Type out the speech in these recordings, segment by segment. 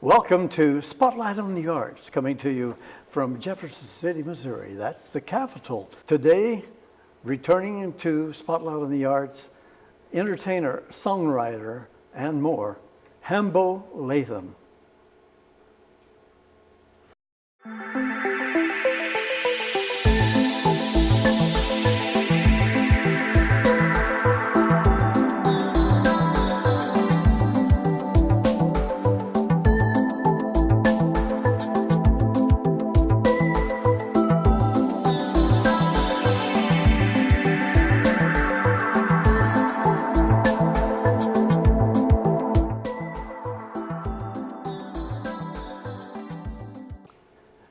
Welcome to Spotlight on the Arts, coming to you from Jefferson City, Missouri. That's the capital. Today, returning to Spotlight on the Arts, entertainer, songwriter, and more, Hambo Latham.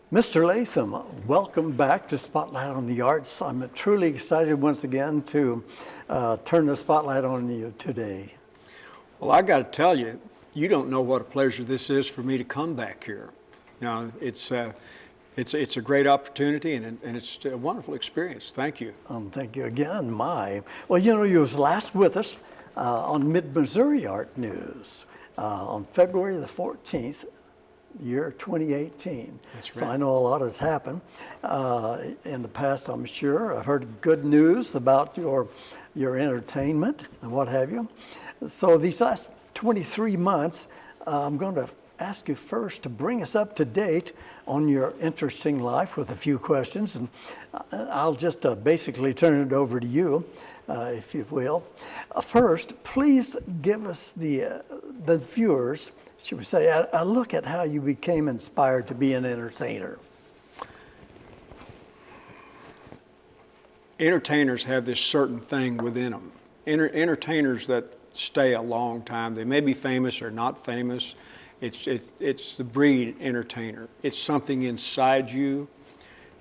Mr. Latham, welcome back to Spotlight on the Arts. I'm truly excited once again to turn the spotlight on you today. Well, I got to tell you, you don't know what a pleasure this is for me to come back here. You know, it's a great opportunity and it's a wonderful experience. Thank you. Thank you again. Well, you know, you was last with us on Mid-Missouri Art News on February the 14th. Year 2018. That's right. So I know a lot has happened in the past, I'm sure. I've heard good news about your entertainment and what have you. So these last 23 months, I'm going to ask you first to bring us up to date on your interesting life with a few questions, and I'll just basically turn it over to you, if you will. First, please give us the viewers, should we say, a look at how you became inspired to be an entertainer. Entertainers have this certain thing within them. Entertainers that stay a long time, they may be famous or not famous. It's the breed entertainer. It's something inside you.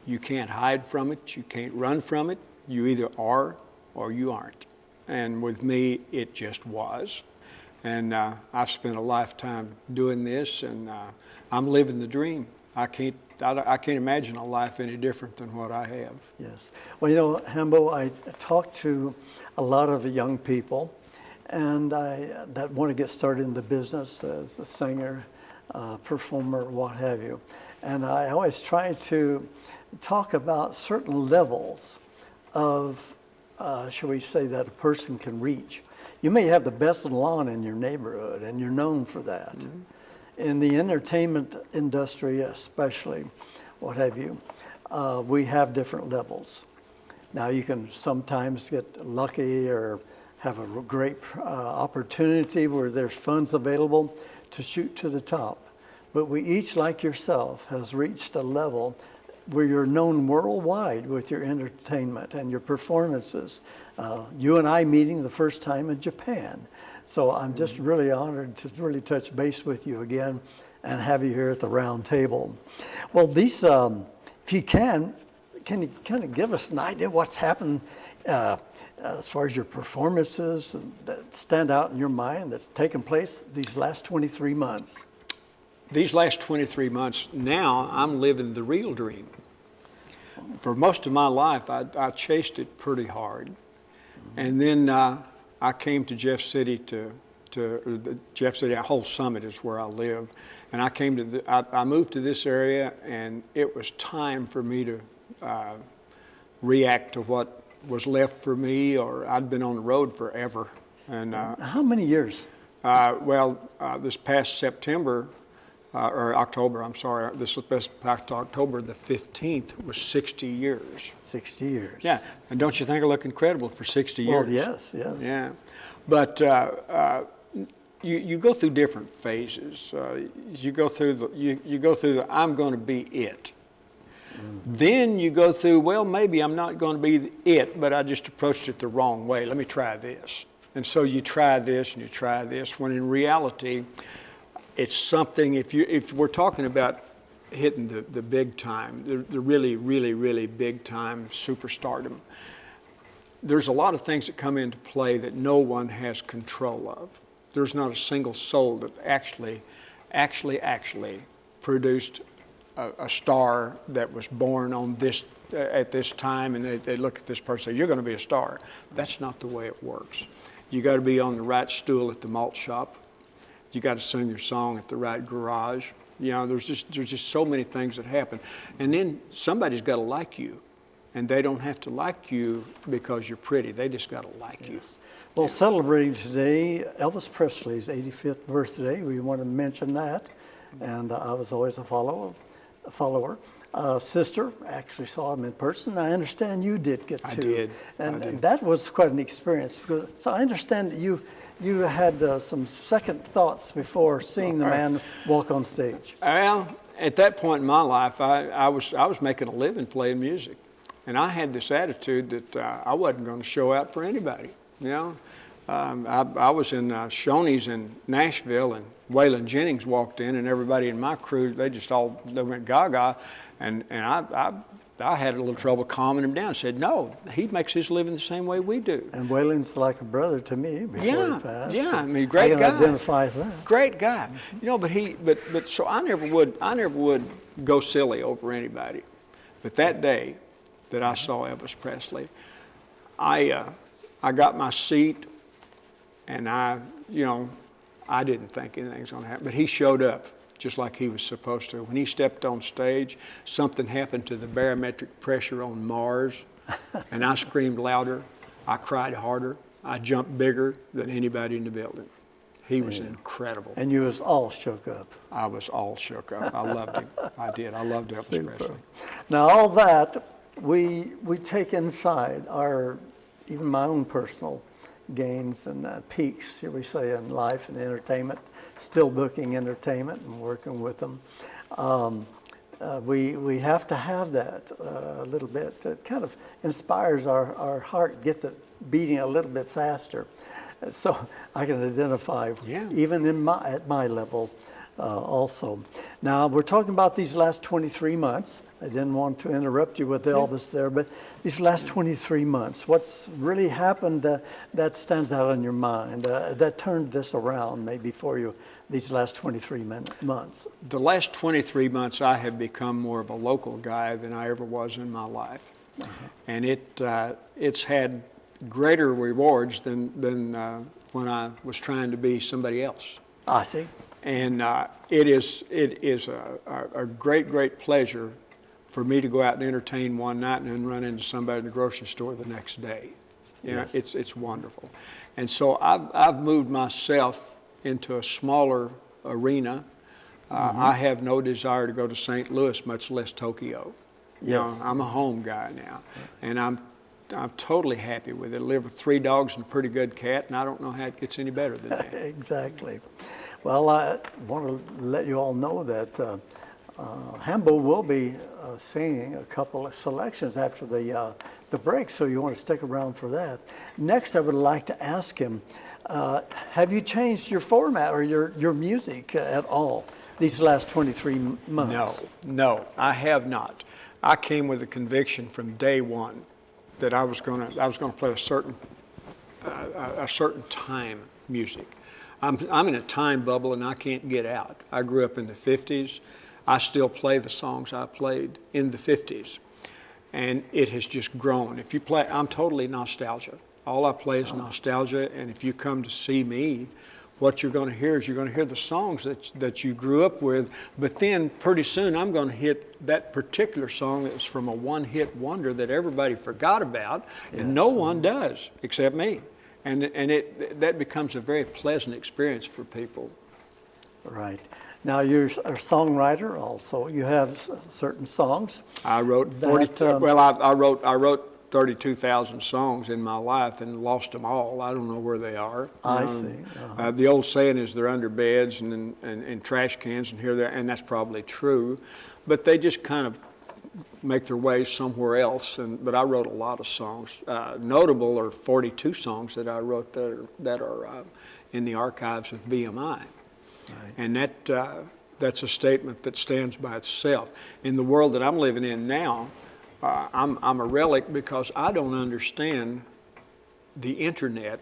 You can't hide from it. You can't run from it. You either are or you aren't. And with me, it just was. And I've spent a lifetime doing this, and I'm living the dream. I can't imagine a life any different than what I have. Yes. Well, you know, Hambo, I talk to a lot of young people, and that want to get started in the business as a singer, performer, what have you. And I always try to talk about certain levels of, shall we say, that a person can reach. You may have the best lawn in your neighborhood, and you're known for that. Mm-hmm. In the entertainment industry especially, what have you, we have different levels. Now you can sometimes get lucky or have a great opportunity where there's funds available to shoot to the top. But we each, like yourself, has reached a level where you're known worldwide with your entertainment and your performances. You and I meeting the first time in Japan. So I'm just really honored to really touch base with you again and have you here at the round table. Well, these, if you can you kind of give us an idea what's happened as far as your performances that stand out in your mind that's taken place these last 23 months? These last 23 months, now I'm living the real dream. For most of my life, I chased it pretty hard. And then I came to Jeff City Jeff City, Whole Summit is where I live. And I moved to this area, and it was time for me to react to what was left for me, or I'd been on the road forever. And how many years? This past September, or October, I'm sorry, this past October the 15th was 60 years. 60 years. Yeah, and don't you think I look incredible for 60 years? Well, yes. Yeah, but you go through different phases. You go through the I'm going to be it. Mm-hmm. Then you go through, well, maybe I'm not going to be it, but I just approached it the wrong way. Let me try this. And so you try this and you try this, when in reality, it's something, if we're talking about hitting the big time, the really, really, really big time superstardom, there's a lot of things that come into play that no one has control of. There's not a single soul that actually produced a star that was born on this at this time, and they look at this person and say, you're going to be a star. That's not the way it works. You got to be on the right stool at the malt shop. You got to sing your song at the right garage. You know, there's just so many things that happen. And then somebody's got to like you. And they don't have to like you because you're pretty. They just got to like you. Well, celebrating today, Elvis Presley's 85th birthday. We want to mention that. And I was always a follower. Sister actually saw him in person. I understand you did get to. I did. And that was quite an experience. So I understand that you had some second thoughts before seeing the man walk on stage. Well, at that point in my life, I was making a living playing music. And I had this attitude that I wasn't going to show out for anybody. You know, I was in Shoney's in Nashville, and Waylon Jennings walked in, and everybody in my crew, they went gaga, and I had a little trouble calming him down. I said, no, he makes his living the same way we do. And Waylon's like a brother to me before he passed. Yeah, I mean, great I can guy. identify with that. Great guy. You know, but so I never would go silly over anybody. But that day that I saw Elvis Presley, I got my seat, and I didn't think anything was going to happen. But he showed up just like he was supposed to. When he stepped on stage, something happened to the barometric pressure on Mars, and I screamed louder, I cried harder, I jumped bigger than anybody in the building. He was incredible. And you was all shook up. I was all shook up. I loved him. I did. I loved Elvis Presley. Now all that we take inside even my own personal gains and peaks, shall we say, in life and entertainment, still booking entertainment and working with them. We have to have that a little bit. It kind of inspires our heart, gets it beating a little bit faster. So I can identify even at my level also. Now we're talking about these last 23 months. I didn't want to interrupt you with Elvis there, but these last 23 months, what's really happened that stands out in your mind, that turned this around maybe for you these last 23 months? The last 23 months, I have become more of a local guy than I ever was in my life. And it's had greater rewards than when I was trying to be somebody else. I see. And it is a great pleasure for me to go out and entertain one night and then run into somebody in the grocery store the next day. You know, it's wonderful. And so I've moved myself into a smaller arena. I have no desire to go to St. Louis, much less Tokyo. You know, I'm a home guy now, and I'm totally happy with it. I live with 3 dogs and a pretty good cat, and I don't know how it gets any better than that. Exactly. Well, I want to let you all know that Hambo will be singing a couple of selections after the break, so you want to stick around for that. Next, I would like to ask him, have you changed your format or your music at all these last 23 months? No, I have not. I came with a conviction from day one that I was going to play a certain time music. I'm in a time bubble and I can't get out. I grew up in the 50s. I still play the songs I played in the 50s, and it has just grown. If you play, I'm totally nostalgia. All I play is nostalgia, and if you come to see me, what you're going to hear is you're going to hear the songs that you grew up with, but then pretty soon I'm going to hit that particular song that was from a one-hit wonder that everybody forgot about, and no one does except me. And that becomes a very pleasant experience for people. Right. Now you're a songwriter also. You have certain songs. I wrote 40. Well, I wrote 32,000 songs in my life and lost them all. I don't know where they are. I see. The old saying is they're under beds and in trash cans and here there, and that's probably true. But they just kind of make their way somewhere else. But I wrote a lot of songs. Notable are 42 songs that I wrote that are in the archives of BMI. Right. And that's a statement that stands by itself. In the world that I'm living in now, I'm a relic because I don't understand the internet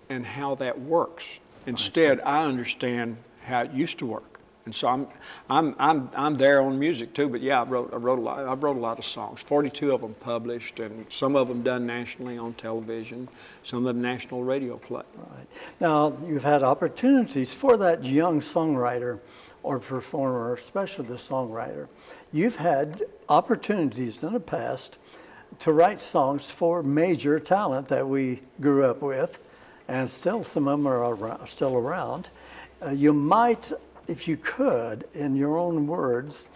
and how that works. Instead, I understand how it used to work. And so I'm there on music too. But yeah, I've wrote a lot of songs. 42 of them published, and some of them done nationally on television, some of them national radio play. Right. Now, you've had opportunities for that young songwriter or performer, especially the songwriter. You've had opportunities in the past to write songs for major talent that we grew up with, and still some of them are still around. You might, if you could, in your own words,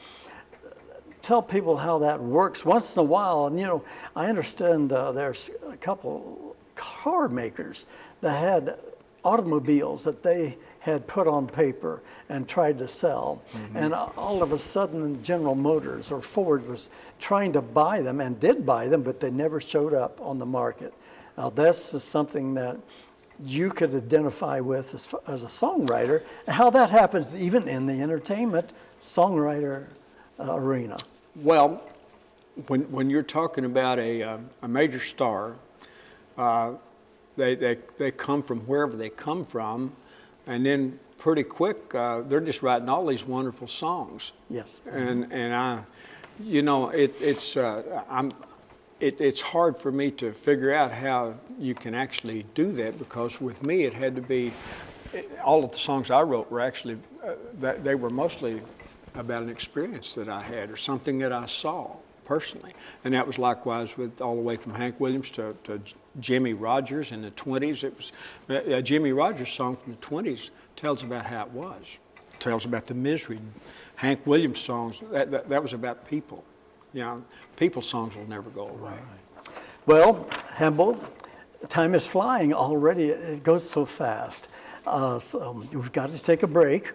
tell people how that works once in a while. And, you know, I understand there's a couple car makers that had automobiles that they had put on paper and tried to sell. Mm-hmm. And all of a sudden, General Motors or Ford was trying to buy them and did buy them, but they never showed up on the market. Now, this is something that you could identify with as a songwriter, and how that happens even in the entertainment songwriter arena. Well, when you're talking about a major star, they come from wherever they come from, and then pretty quick they're just writing all these wonderful songs. Yes. And I, you know, it's hard for me to figure out how you can actually do that, because with me it had to be, all of the songs I wrote were actually, they were mostly about an experience that I had or something that I saw personally. And that was likewise with all the way from Hank Williams to Jimmie Rodgers in the 20s. It was a Jimmie Rodgers song from the 20s tells about how it was, tells about the misery. Hank Williams songs, that was about people. You know, people's songs will never go away. Right. Well, Hembo, time is flying already. It goes so fast. So we've got to take a break.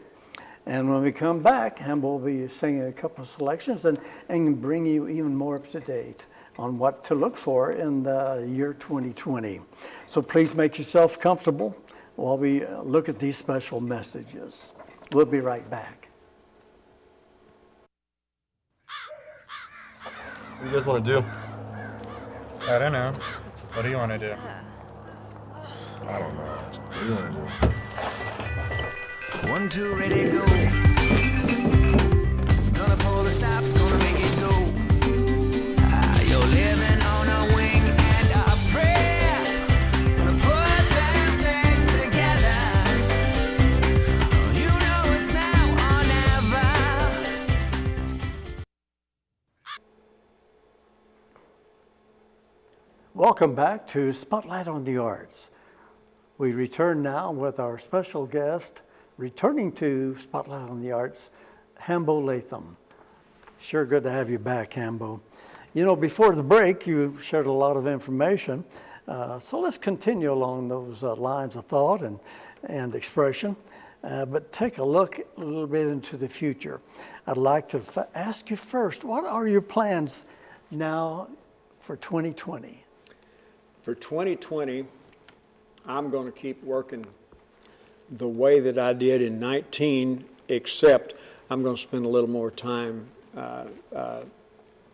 And when we come back, Hembo will be singing a couple of selections and bring you even more up to date on what to look for in the year 2020. So please make yourself comfortable while we look at these special messages. We'll be right back. What do you guys want to do? I don't know. What do you want to do? I don't know. What do you want to do? 1, 2, ready, go. Gonna pull the stops, gonna make it go. You're living on a wing and a prayer. Gonna put them things together. You know it's now or never. Welcome back to Spotlight on the Arts. We return now with our special guest, returning to Spotlight on the Arts, Hembo Latham. Sure good to have you back, Hembo. You know, before the break, you shared a lot of information, so let's continue along those lines of thought and expression, but take a look a little bit into the future. I'd like to ask you first, what are your plans now for 2020? For 2020, I'm going to keep working the way that I did in 19, except I'm going to spend a little more time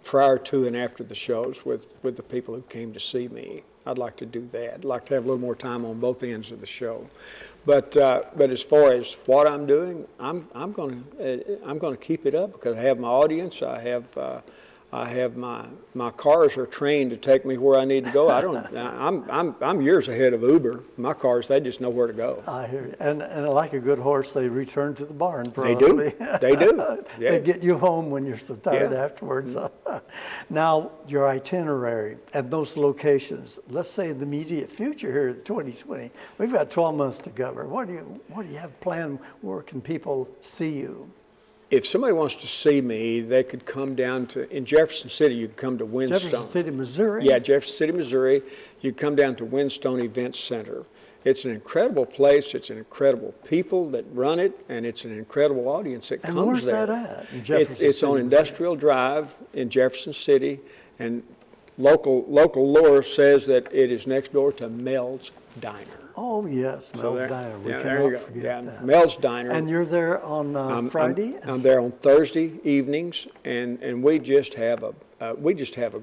prior to and after the shows with the people who came to see me. I'd like to do that. I'd like to have a little more time on both ends of the show. But as far as what I'm doing, I'm going to keep it up because I have my audience. I have my cars are trained to take me where I need to go. I'm years ahead of Uber. My cars, they just know where to go. I hear you. And like a good horse, they return to the barn probably. They do. Yeah. They get you home when you're so tired Yeah. afterwards. Now, your itinerary at those locations, let's say in the immediate future here in 2020, we've got 12 months to cover. What do you have planned? Where can people see you? If somebody wants to see me, they could come down in Jefferson City, you can come to Windstone. Jefferson City, Missouri? Yeah, Jefferson City, Missouri. You come down to Windstone Event Center. It's an incredible place. It's an incredible people that run it, and it's an incredible audience that comes there. And where's that at? In Jefferson it's City, on Industrial Drive in Jefferson City, and local lore says that it is next door to Mel's Diner. Oh, yes, So Mel's Diner. We there cannot you go. forget that. Mel's Diner. And you're there on Friday? I'm there on Thursday evenings, and we just have a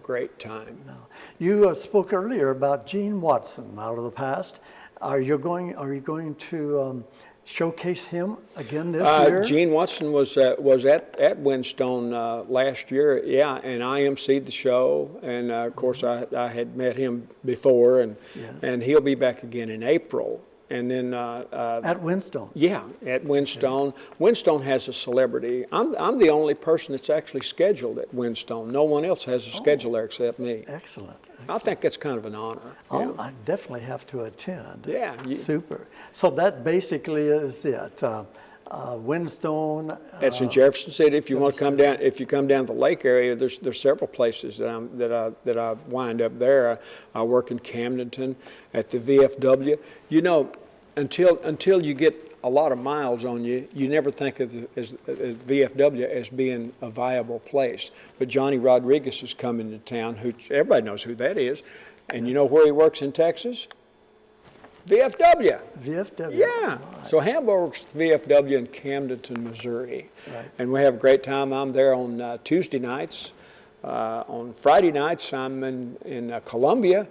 great time. You spoke earlier about Gene Watson out of the past. Are you going to showcase him again this year? Gene Watson was at Windstone last year, yeah, and I emceed the show, and of course I had met him before, and Yes. and he'll be back again in April, and then At Windstone. yeah, at Windstone. Windstone has a celebrity. I'm the only person that's actually scheduled at Windstone. No one else has a schedule there except me. Excellent. I think that's kind of an honor. Oh, I definitely have to attend. Yeah, Super. So that basically is it. Windstone. It's in Jefferson City. If you want to come down, if you come down to the lake area, there's several places that I wind up there. I work in Camdenton at the VFW. You know, until you get a lot of miles on you, you never think of as VFW as being a viable place. But Johnny Rodriguez is coming to town. Who everybody knows who that is, and you know where he works in Texas? VFW. VFW. Yeah. So Hambo works at VFW in Camdenton, Missouri. Right. And we have a great time. I'm there on Tuesday nights. On Friday nights, I'm in Columbia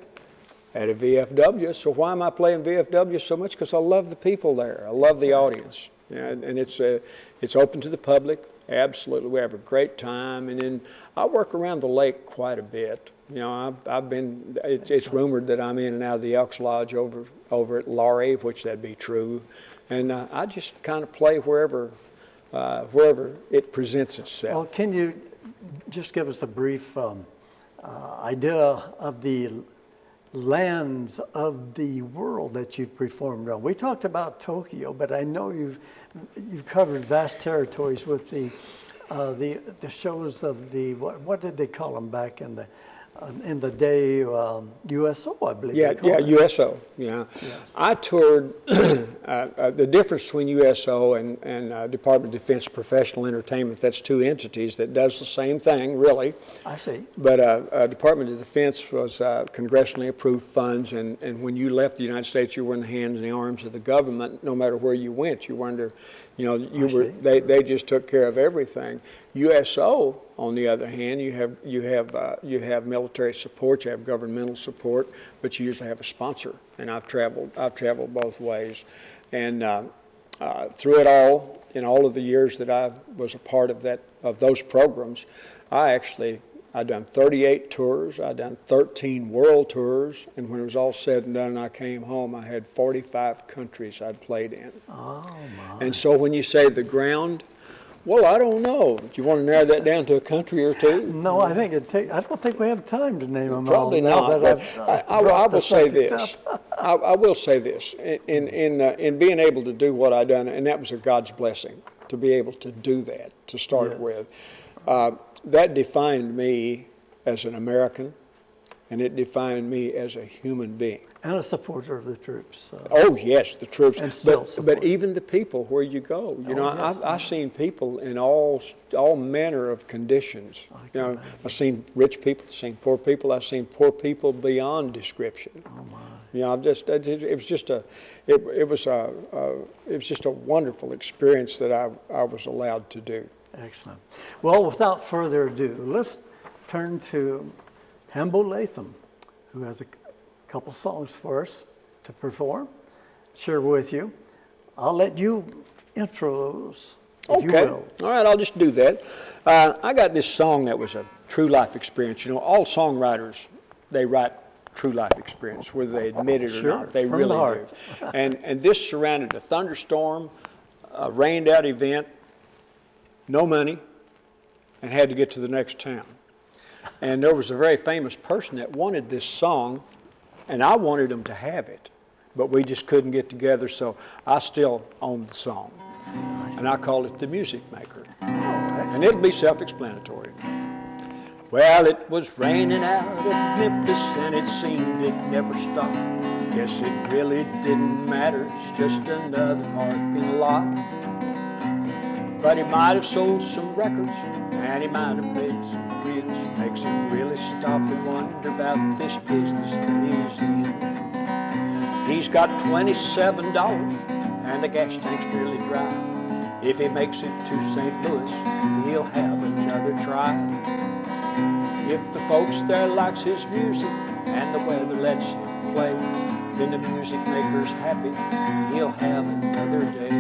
at a VFW. So why am I playing VFW so much? Because I love the people there. I love the audience. Yeah, and it's open to the public. Absolutely. We have a great time. And then I work around the lake quite a bit. You know, I've been, it's rumored that I'm in and out of the Elks Lodge over at Laurie, which that'd be true. And I just kind of play wherever it presents itself. Well, can you just give us a brief idea of the lands of the world that you've performed on? We talked about Tokyo, but I know you've covered vast territories with the shows of the what did they call them back in the day? USO, I believe. Yeah, they called yeah, it. USO. Yeah, Yes. I toured. The difference between USO and Department of Defense Professional Entertainment, that's two entities that does the same thing, really. I see. But Department of Defense was congressionally approved funds, and when you left the United States, you were in the hands and the arms of the government. No matter where you went, you were under, you know, you were. see. They just took care of everything. USO, on the other hand, you have military support, you have governmental support, but you usually have a sponsor. And I've traveled both ways, and through it all, in all of the years that I was a part of those programs, I've done 38 tours, I've done 13 world tours, and when it was all said and done and I came home, I had 45 countries I'd played in. Oh my. And so when you say the ground, well, I don't know. Do you want to narrow that down to a country or two? No, I think I don't think we have time to name them Probably all. not. Now But that I brought the will say subject this. up. I will say this. In being able to do what I done, and that was a God's blessing to be able to do that to start Yes. with. That defined me as an American, and it defined me as a human being. And a supporter of the troops. Oh yes, the troops, And still but support. even the people where you go. You know, yes. I've seen people in all manner of conditions. You know, I've seen rich people, I've seen poor people, I've seen poor people beyond description. Oh my. You know, it was just a wonderful experience that I was allowed to do. Excellent. Well, without further ado, let's turn to Hambo Latham, who has a couple songs for us to perform, share with you. I'll let you intro those, if you Okay. will. All right, I'll just do that. I got this song that was a true life experience. You know, all songwriters, they write true life experience, whether they admit it or Sure, not. They from the really heart. do. And this surrounded a thunderstorm, a rained out event, no money, and had to get to the next town. And there was a very famous person that wanted this song, and I wanted him to have it, but we just couldn't get together, so I still own the song. And I call it The Music Maker. And it'll be self-explanatory. Well, it was raining out at Memphis, and it seemed it never stopped. Guess it really didn't matter, it's just another parking lot. But he might have sold some records, and he might have made some friends. Makes him really stop and wonder about this business that he's in. He's got $27, and the gas tank's nearly dry. If he makes it to St. Louis, he'll have another try. If the folks there likes his music, and the weather lets him play, then the music maker's happy, he'll have another day.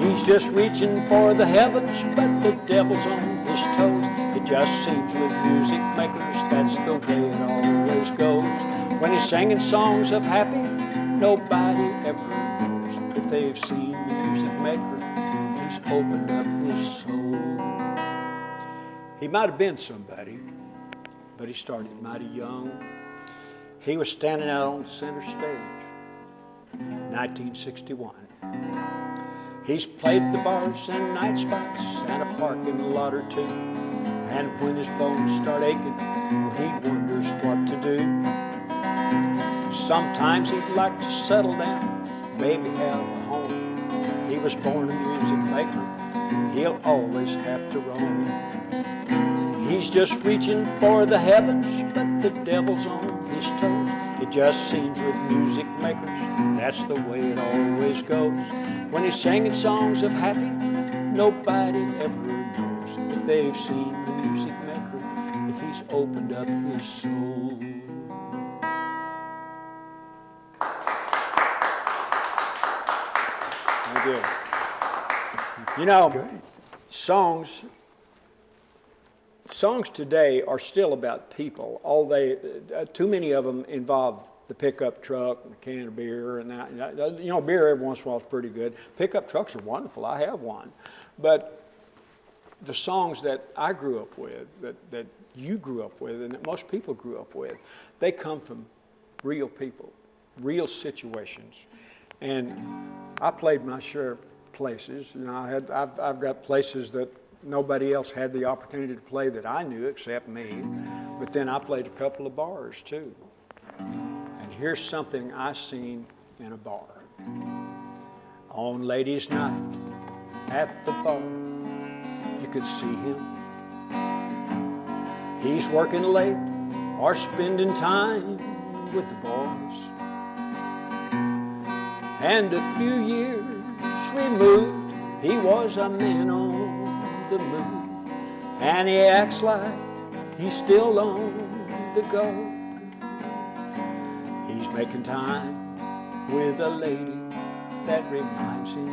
He's just reaching for the heavens, but the devil's on his toes. It just seems with music makers, that's the way it always goes. When he's singing songs of happy, nobody ever knows if they've seen the music maker, if he's opened up his soul. He might have been somebody, but he started mighty young. He was standing out on center stage, 1961. He's played the bars and night spots and a parking lot or two. And when his bones start aching, he wonders what to do. Sometimes he'd like to settle down, maybe have a home. He was born a music maker, he'll always have to roam. He's just reaching for the heavens, but the devil's on his toes. It just seems with music makers, that's the way it always goes. When he's singing songs of happy, nobody ever knows if they've seen the music maker, if he's opened up his soul. Thank you. You know, songs today are still about people. Too many of them involve the pickup truck and a can of beer, and that, you know, beer every once in a while is pretty good. Pickup trucks are wonderful. I have one, but the songs that I grew up with, that you grew up with, and that most people grew up with, they come from real people, real situations, and I played my share of places. You know, I've got places that nobody else had the opportunity to play that I knew except me. But then I played a couple of bars too. And here's something I seen in a bar. On ladies' night at the bar, you could see him. He's working late or spending time with the boys. And a few years removed, he was a man on the move, and he acts like he's still on the go. He's making time with a lady that reminds him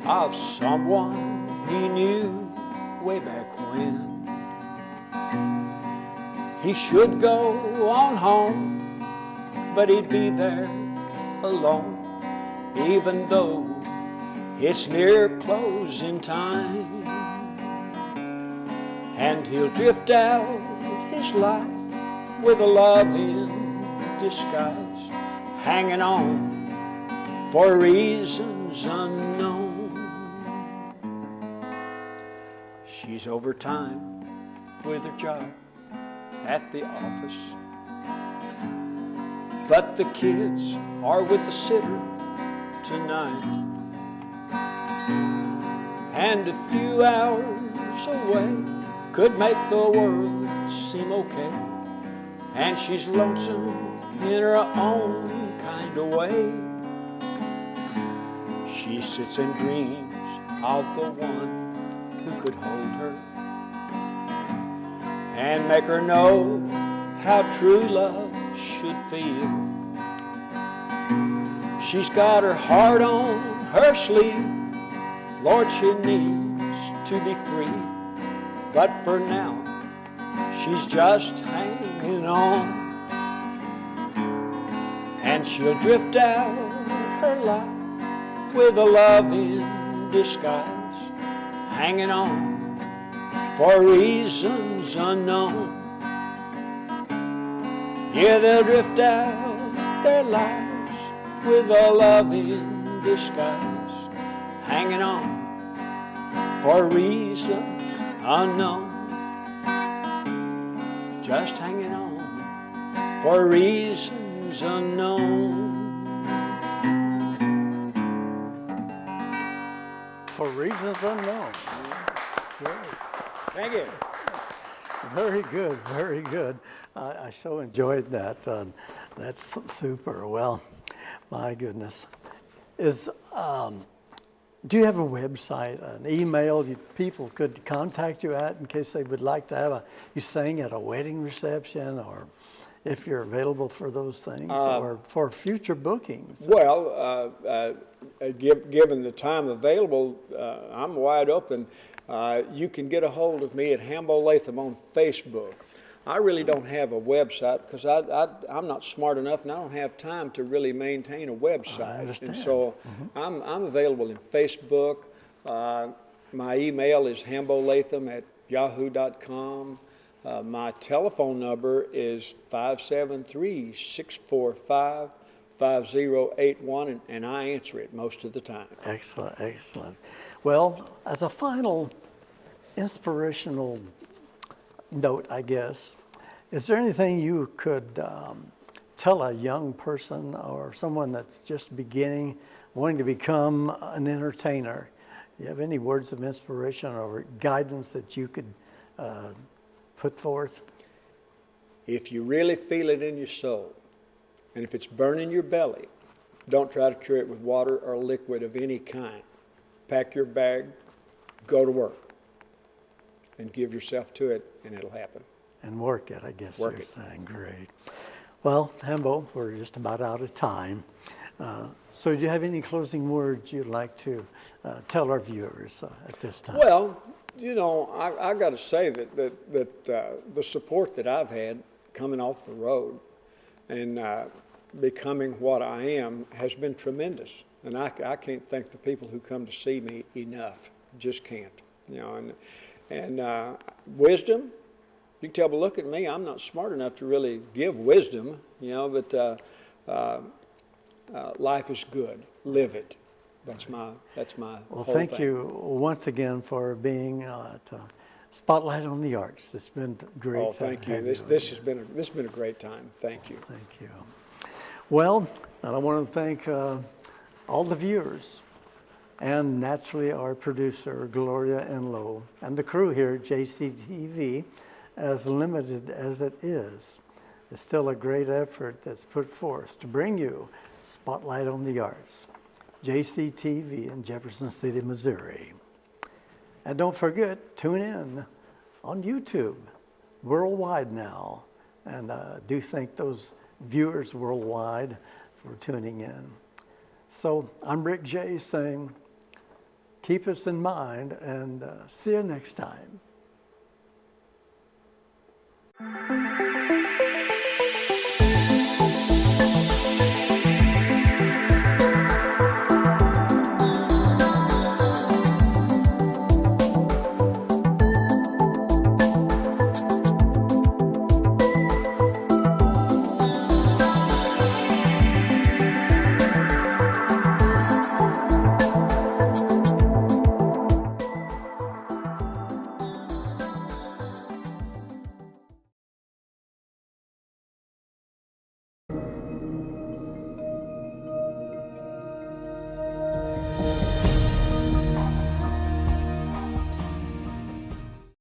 of someone he knew way back when. He should go on home, but he'd be there alone, even though it's near closing time. And he'll drift out his life with a love in disguise, hanging on for reasons unknown. She's overtime with her job at the office, but the kids are with the sitter tonight. And a few hours away could make the world seem okay. And she's lonesome in her own kind of way. She sits and dreams of the one who could hold her and make her know how true love should feel. She's got her heart on her sleeve. Lord, she needs to be free, but for now, she's just hanging on. And she'll drift out her life with a love in disguise, hanging on for reasons unknown. Yeah, they'll drift out their lives with a love in disguise, hanging on for reasons unknown. Just hanging on for reasons unknown. For reasons unknown. Great. Thank you. Very good, very good. I so enjoyed that. That's super. Well, my goodness. Do you have a website, an email people could contact you at in case they would like to have you sing at a wedding reception or if you're available for those things or for future bookings. Well, given the time available, I'm wide open. You can get a hold of me at Hambo Latham on Facebook. I really don't have a website because I'm not smart enough and I don't have time to really maintain a website. understand. And so I'm available in Facebook. My email is hambolatham@yahoo.com. My telephone number is 573-645-5081, and I answer it most of the time. Excellent, excellent. Well, as a final inspirational note, I guess, is there anything you could tell a young person or someone that's just beginning, wanting to become an entertainer? Do you have any words of inspiration or guidance that you could put forth? If you really feel it in your soul, and if it's burning your belly, don't try to cure it with water or liquid of any kind. Pack your bag, go to work, and give yourself to it, and it'll happen. And work it, I guess Work you're it. saying. Great. Well, Hambo, we're just about out of time. So do you have any closing words you'd like to tell our viewers at this time? Well, you know, I got to say that the support that I've had coming off the road and becoming what I am has been tremendous. And I can't thank the people who come to see me enough. Just can't. You know, and wisdom, you can tell by look at me, I'm not smart enough to really give wisdom, you know, but life is good. Live it. That's my Well, whole thank thing. you once again for being at Spotlight on the Arts. It's been great. Oh, to thank you. have This has been a great time. Thank you. Thank you. Well, and I want to thank all the viewers and naturally our producer, Gloria Enlow, and the crew here at JCTV, as limited as it is. It's still a great effort that's put forth to bring you Spotlight on the Arts, JCTV in Jefferson City, Missouri. And don't forget, tune in on YouTube, worldwide now. And do thank those viewers worldwide for tuning in. So I'm Rick J saying, keep us in mind and see you next time.